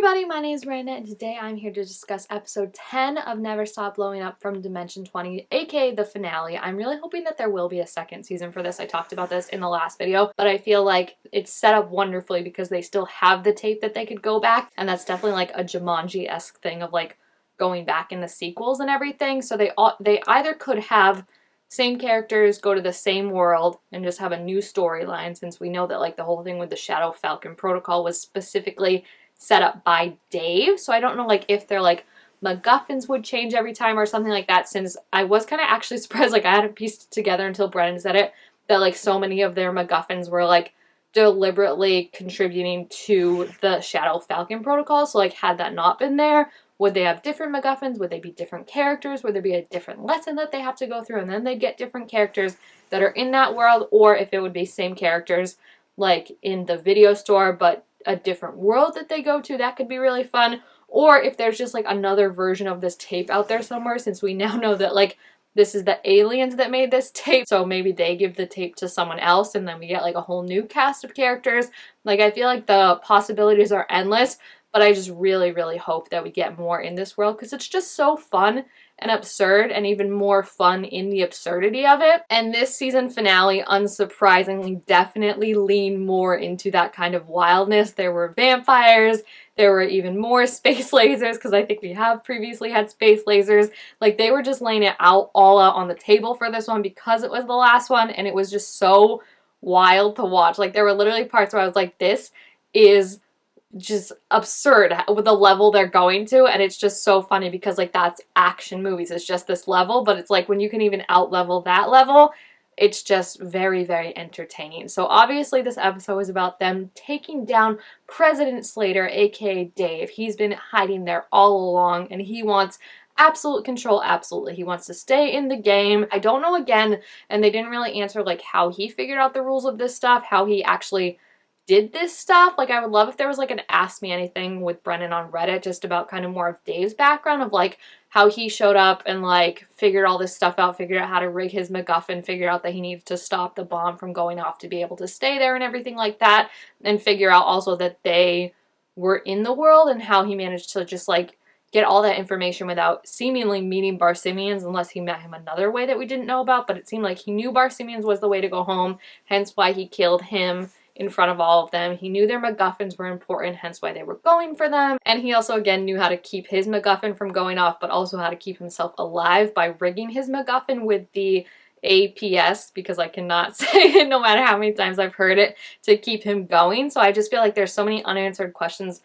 everybody, my name is Miranda and today I'm here to discuss episode 10 of Never Stop Blowing Up from Dimension 20, aka the finale. I'm really hoping that there will be a second season for this. I talked about this in the last video, but I feel like it's set up wonderfully because they still have the tape that they could go back, and that's definitely like a Jumanji-esque thing of like going back in the sequels and everything. So they either could have same characters go to the same world and just have a new storyline, since we know that like the whole thing with the Shadow Falcon protocol was specifically set up by Dave. So I don't know like if they're like MacGuffins would change every time or something like that, since I was kind of actually surprised, like I hadn't pieced it together until Brennan said it, that like so many of their MacGuffins were like deliberately contributing to the Shadow Falcon protocol. So like had that not been there, would they have different MacGuffins? Would they be different characters? Would there be a different lesson that they have to go through and then they get different characters that are in that world? Or if it would be same characters like in the video store but a different world that they go to, that could be really fun. Or if there's just like another version of this tape out there somewhere, since we now know that like this is the aliens that made this tape, so maybe they give the tape to someone else and then we get like a whole new cast of characters. Like I feel like the possibilities are endless, but I just really hope that we get more in this world because it's just so fun and absurd, and even more fun in the absurdity of it. And this season finale, unsurprisingly, definitely leaned more into that kind of wildness. There were vampires, there were even more space lasers, because I think we have previously had space lasers. Like they were just laying it out all out on the table for this one because it was the last one, and it was just so wild to watch. Like there were literally parts where I was like, this is just absurd with the level they're going to, and it's just so funny because like that's action movies, it's just this level, but it's like when you can even out level that level, it's just very entertaining. So obviously this episode is about them taking down President Slater, aka Dave. He's been hiding there all along and he wants absolute control. Absolutely, he wants to stay in the game. I don't know again, and they didn't really answer like how he figured out the rules of this stuff, how he actually did this stuff. Like I would love if there was like an Ask Me Anything with Brennan on Reddit just about kind of more of Dave's background of like how he showed up and like figured all this stuff out, figured out how to rig his MacGuffin, figured out that he needed to stop the bomb from going off to be able to stay there and everything like that, and figure out also that they were in the world and how he managed to just like get all that information without seemingly meeting Bar Simians, unless he met him another way that we didn't know about. But it seemed like he knew Bar Simians was the way to go home, hence why he killed him in front of all of them. He knew their MacGuffins were important, hence why they were going for them. And he also, again, knew how to keep his MacGuffin from going off, but also how to keep himself alive by rigging his MacGuffin with the APS, because I cannot say it no matter how many times I've heard it, to keep him going. So I just feel like there's so many unanswered questions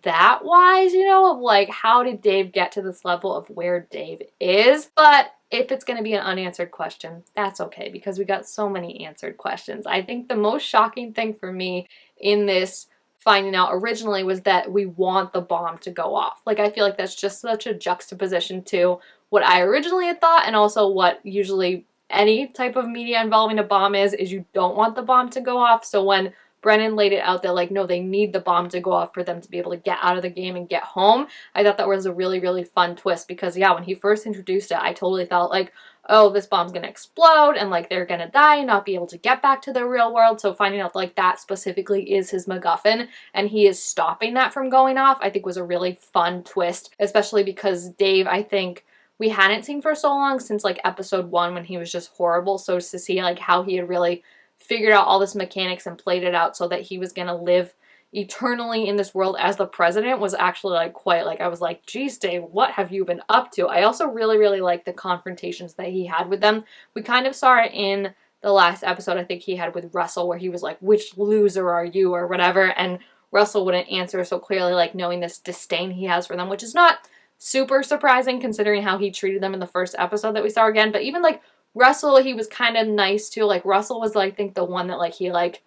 that wise, you know, of like how did Dave get to this level of where Dave is. But if it's going to be an unanswered question, that's okay, because we got so many answered questions. I think the most shocking thing for me in this finding out originally was that we want the bomb to go off. Like I feel like that's just such a juxtaposition to what I originally had thought, and also what usually any type of media involving a bomb is you don't want the bomb to go off. So when Brennan laid it out that like, no, they need the bomb to go off for them to be able to get out of the game and get home, I thought that was a really fun twist, because yeah, when he first introduced it, I totally thought like, oh, this bomb's gonna explode and like they're gonna die and not be able to get back to the real world. So finding out like that specifically is his MacGuffin and he is stopping that from going off, I think was a really fun twist, especially because Dave, I think we hadn't seen for so long, since like episode 1 when he was just horrible. So to see like how he had really figured out all this mechanics and played it out so that he was gonna live eternally in this world as the president was actually like quite like, I was like, geez, Dave, what have you been up to? I also really like the confrontations that he had with them. We kind of saw it in the last episode I think he had with Russell, where he was like, which loser are you, or whatever, and Russell wouldn't answer, so clearly like knowing this disdain he has for them, which is not super surprising considering how he treated them in the first episode that we saw again. But even like Russell, he was kind of nice too. Like Russell was like, I think the one that like he like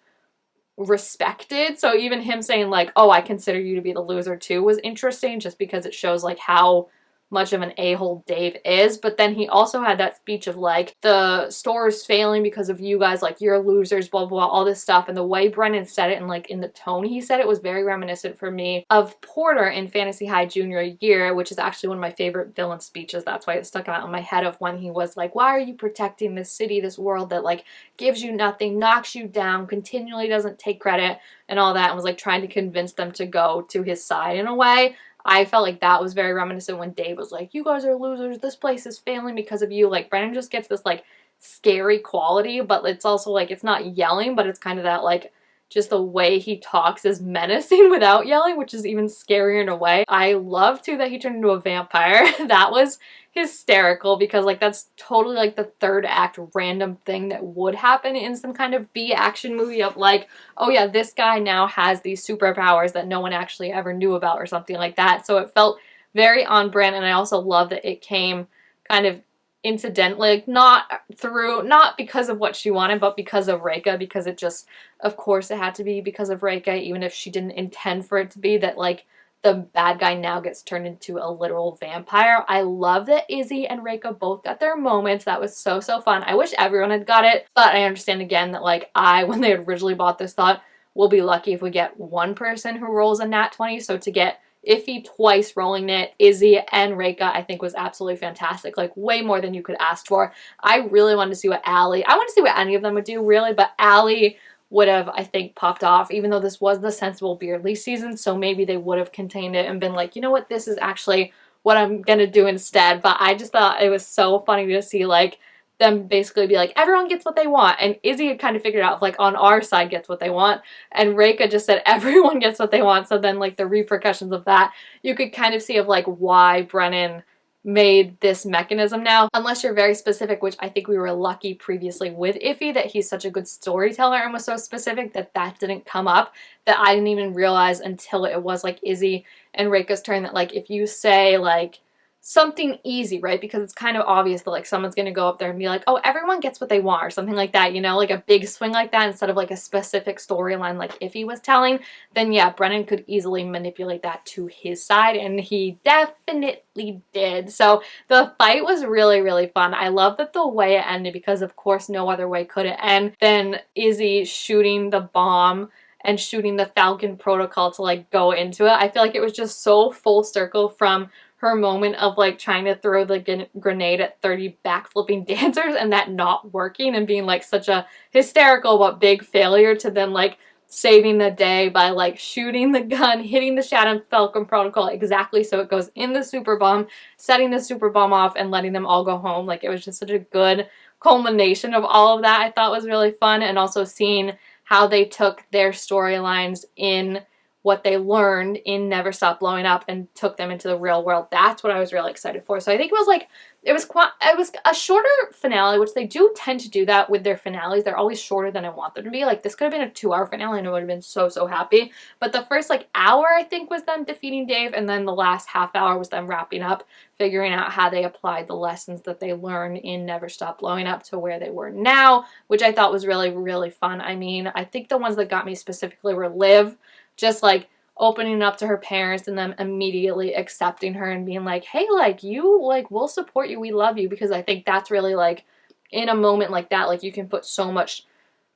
respected. So even him saying like, oh, I consider you to be the loser too, was interesting, just because it shows like how much of an a-hole Dave is. But then he also had that speech of like, the store is failing because of you guys, like you're losers, blah, blah, blah, all this stuff. And the way Brennan said it and like in the tone he said it was very reminiscent for me of Porter in Fantasy High junior year, which is actually one of my favorite villain speeches. That's why it stuck out in my head, of when he was like, why are you protecting this city, this world that like gives you nothing, knocks you down, continually doesn't take credit and all that, and was like trying to convince them to go to his side in a way. I felt like that was very reminiscent when Dave was like, you guys are losers, this place is failing because of you. Like Brennan just gets this like scary quality, but it's also like, it's not yelling, but it's kind of that like, just the way he talks is menacing without yelling, which is even scarier in a way. I love too that he turned into a vampire. That was hysterical, because like that's totally like the third act random thing that would happen in some kind of B action movie of like, oh yeah, this guy now has these superpowers that no one actually ever knew about or something like that. So it felt very on brand, and I also love that it came kind of incidentally, like not because of what she wanted, but because of Reika, because it just, of course it had to be because of Reika, even if she didn't intend for it to be, that like the bad guy now gets turned into a literal vampire. I love that Izzy and Reika both got their moments. That was so fun. I wish everyone had got it, but I understand again that like when they originally bought this, thought we'll be lucky if we get one person who rolls a nat 20, so to get Iffy twice rolling it, Izzy and Reika, I think was absolutely fantastic. Like way more than you could ask for. I really wanted to see what Allie, I want to see what any of them would do really, but Allie would have, I think, popped off, even though this was the Sensible Beardly season, so maybe they would have contained it and been like, you know what, this is actually what I'm gonna do instead. But I just thought it was so funny to see like them basically be like, everyone gets what they want, and Izzy had kind of figured out like on our side gets what they want, and Reika just said everyone gets what they want. So then like the repercussions of that you could kind of see of like why Brennan made this mechanism now, unless you're very specific, which I think we were lucky previously with Iffy that he's such a good storyteller and was so specific that that didn't come up, that I didn't even realize until it was like Izzy and Reika's turn that like if you say like something easy, right? Because it's kind of obvious that like someone's gonna go up there and be like, oh, everyone gets what they want or something like that, you know, like a big swing like that instead of like a specific storyline like Iffy was telling, then yeah, Brennan could easily manipulate that to his side, and he definitely did. So the fight was really fun. I love that the way it ended, because of course no other way could it end than Izzy shooting the bomb and shooting the Falcon protocol to like go into it. I feel like it was just so full circle from her moment of like trying to throw the grenade at 30 backflipping dancers and that not working and being like such a hysterical but big failure, to then like saving the day by like shooting the gun, hitting the Shattered Falcon protocol exactly so it goes in the super bomb, setting the super bomb off and letting them all go home. Like it was just such a good culmination of all of that. I thought was really fun, and also seeing how they took their storylines in what they learned in Never Stop Blowing Up and took them into the real world. That's what I was really excited for. So I think it was like, it was a shorter finale, which they do tend to do that with their finales. They're always shorter than I want them to be. Like this could have been a 2-hour finale and I would have been so happy. But the first like hour I think was them defeating Dave, and then the last half hour was them wrapping up, figuring out how they applied the lessons that they learned in Never Stop Blowing Up to where they were now, which I thought was really fun. I mean, I think the ones that got me specifically were Liv, just like opening up to her parents and them immediately accepting her and being like, hey, like you, like we'll support you, we love you, because I think that's really like in a moment like that, like you can put so much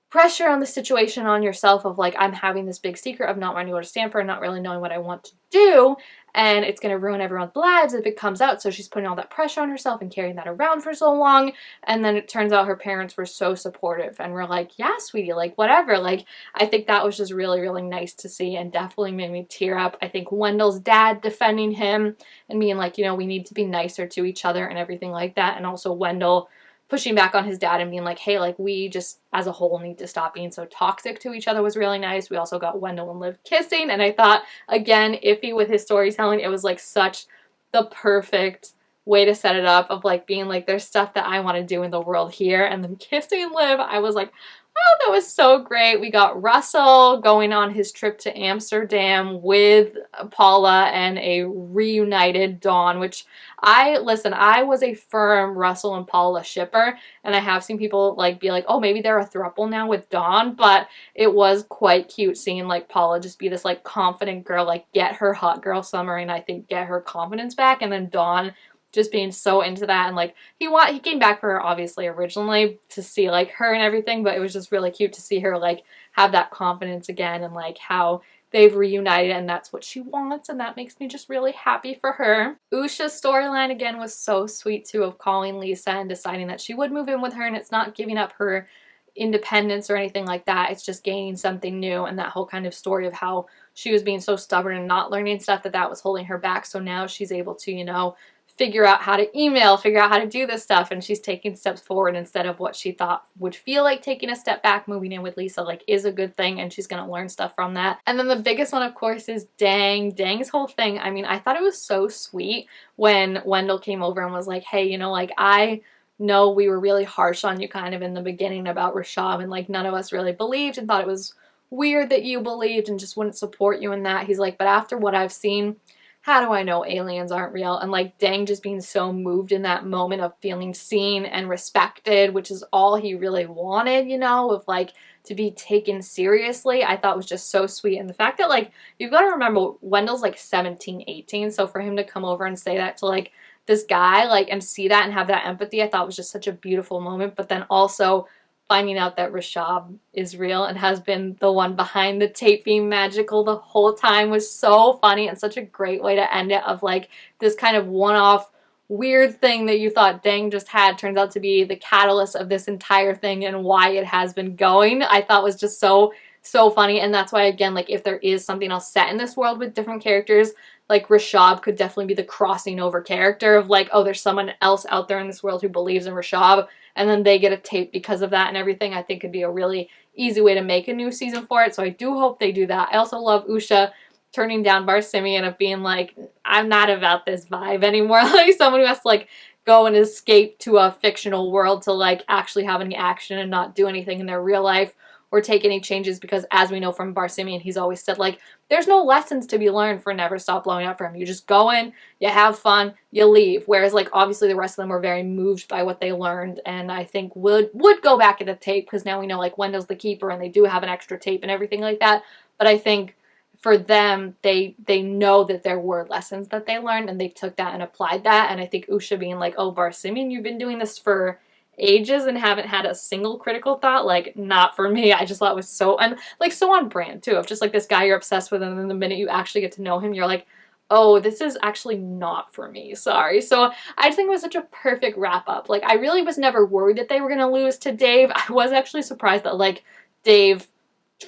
pressure on the situation on yourself of like, I'm having this big secret of not wanting to go to Stanford, not really knowing what I want to do, and it's going to ruin everyone's lives if it comes out. So she's putting all that pressure on herself and carrying that around for so long, and then it turns out her parents were so supportive and were like, yeah, sweetie, like whatever. Like I think that was just really nice to see, and definitely made me tear up. I think Wendell's dad defending him and being like, you know, we need to be nicer to each other and everything like that, and also Wendell pushing back on his dad and being like, hey, like we just as a whole need to stop being so toxic to each other, was really nice. We also got Wendell and Liv kissing, and I thought, again, Iffy with his storytelling, it was like such the perfect way to set it up of like being like, there's stuff that I want to do in the world here, and then kissing Liv, I was like, Oh, that was so great. We got Russell going on his trip to Amsterdam with Paula and a reunited Dawn, which listen, I was a firm Russell and Paula shipper, and I have seen people like be like, oh, maybe they're a throuple now with Dawn, but it was quite cute seeing like Paula just be this like confident girl, like get her hot girl summer and I think get her confidence back, and then Dawn just being so into that, and like he came back for her obviously originally to see like her and everything, but it was just really cute to see her like have that confidence again, and like how they've reunited and that's what she wants, and that makes me just really happy for her. Usha's storyline again was so sweet too, of calling Lisa and deciding that she would move in with her, and it's not giving up her independence or anything like that, it's just gaining something new, and that whole kind of story of how she was being so stubborn and not learning stuff that was holding her back, so now she's able to, you know, figure out how to email, figure out how to do this stuff, and she's taking steps forward instead of what she thought would feel like taking a step back. Moving in with Lisa like is a good thing, and she's gonna learn stuff from that. And then the biggest one, of course, is Dang's whole thing. I mean, I thought it was so sweet when Wendell came over and was like, hey, you know, like I know we were really harsh on you kind of in the beginning about Rashab, and like none of us really believed and thought it was weird that you believed and just wouldn't support you in that. He's like, but after what I've seen, how do I know aliens aren't real? And like Dang just being so moved in that moment of feeling seen and respected, which is all he really wanted, you know, of like to be taken seriously, I thought was just so sweet. And the fact that like, you've got to remember Wendell's like 17, 18. So for him to come over and say that to like this guy, like, and see that and have that empathy, I thought was just such a beautiful moment. But then also finding out that Rashab is real and has been the one behind the tape being magical the whole time was so funny, and such a great way to end it, of like this kind of one-off weird thing that you thought Dang just had turns out to be the catalyst of this entire thing and why it has been going. I thought was just so funny, and that's why, again, like if there is something else set in this world with different characters, like Rashab could definitely be the crossing over character of like, oh, there's someone else out there in this world who believes in Rashab, and then they get a tape because of that and everything. I think could be a really easy way to make a new season for it, so I do hope they do that. I also love Usha turning down Barsimian of being like, I'm not about this vibe anymore. Like someone who has to like go and escape to a fictional world to like actually have any action and not do anything in their real life or take any changes, because as we know from Barsimian, he's always said like there's no lessons to be learned for Never Stop Blowing Up for him. You just go in, you have fun, you leave. Whereas like obviously the rest of them were very moved by what they learned, and I think would go back at the tape, because now we know like Wendell's the keeper and they do have an extra tape and everything like that. But I think for them, they know that there were lessons that they learned and they took that and applied that. And I think Usha being like, oh, Barsimian, you've been doing this for ages and haven't had a single critical thought, like not for me. I just thought it was so, and like so on brand too, of just like this guy you're obsessed with, and then the minute you actually get to know him, you're like, oh, this is actually not for me, sorry. So I just think it was such a perfect wrap up. Like I really was never worried that they were gonna lose to Dave. I was actually surprised that like Dave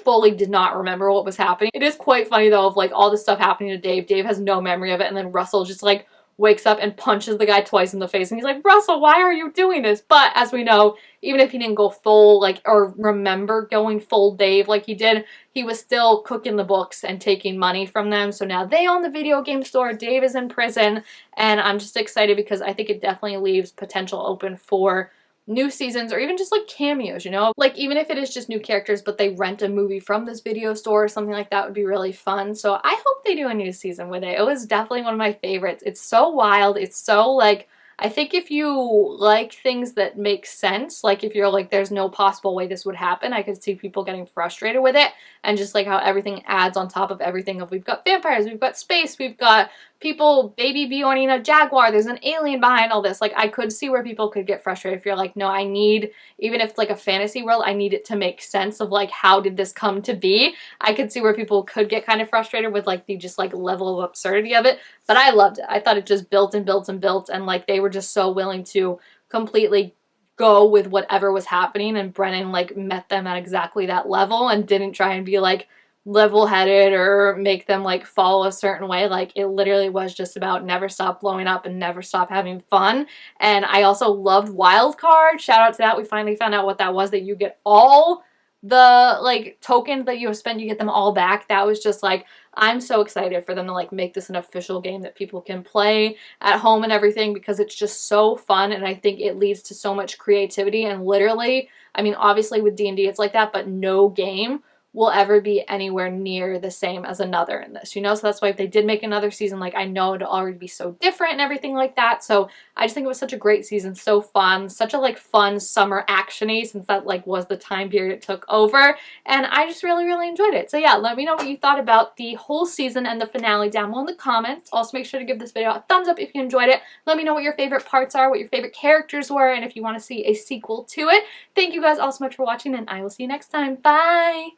fully did not remember what was happening. It is quite funny though, of like all this stuff happening to Dave. Dave has no memory of it, and then Russell just like wakes up and punches the guy twice in the face, and he's like, Russell, why are you doing this? But as we know, even if he didn't go full like or remember going full Dave like he did, he was still cooking the books and taking money from them. So now they own the video game store, Dave is in prison, and I'm just excited because I think it definitely leaves potential open for new seasons or even just like cameos, you know, like even if it is just new characters but they rent a movie from this video store or something like that would be really fun. So I hope they do a new season with it. It was definitely one of my favorites. It's so wild, it's so like, I think if you like things that make sense, like if you're like there's no possible way this would happen, I could see people getting frustrated with it, and just like how everything adds on top of everything of we've got vampires, we've got space, we've got people baby Bjorning a jaguar, there's an alien behind all this. Like I could see where people could get frustrated if you're like, no, I need, even if it's like a fantasy world, I need it to make sense of like how did this come to be. I could see where people could get kind of frustrated with like the just like level of absurdity of it, but I loved it. I thought it just built and built and built, and like they were just so willing to completely go with whatever was happening, and Brennan like met them at exactly that level and didn't try and be like level-headed or make them like follow a certain way. Like it literally was just about never stop blowing up and never stop having fun. And I also loved Wildcard. Shout out to that. We finally found out what that was, that you get all the like token that you have spent, you get them all back. That was just like, I'm so excited for them to like make this an official game that people can play at home and everything, because it's just so fun, and I think it leads to so much creativity. And literally, I mean, obviously with D&D it's like that, but no game will ever be anywhere near the same as another in this, you know? So that's why if they did make another season, like, I know it'll already be so different and everything like that. So I just think it was such a great season, so fun, such a like fun summer action-y, since that like was the time period it took over, and I just really, really enjoyed it. So yeah, let me know what you thought about the whole season and the finale down below in the comments. Also make sure to give this video a thumbs up if you enjoyed it. Let me know what your favorite parts are, what your favorite characters were, and if you want to see a sequel to it. Thank you guys all so much for watching, and I will see you next time. Bye!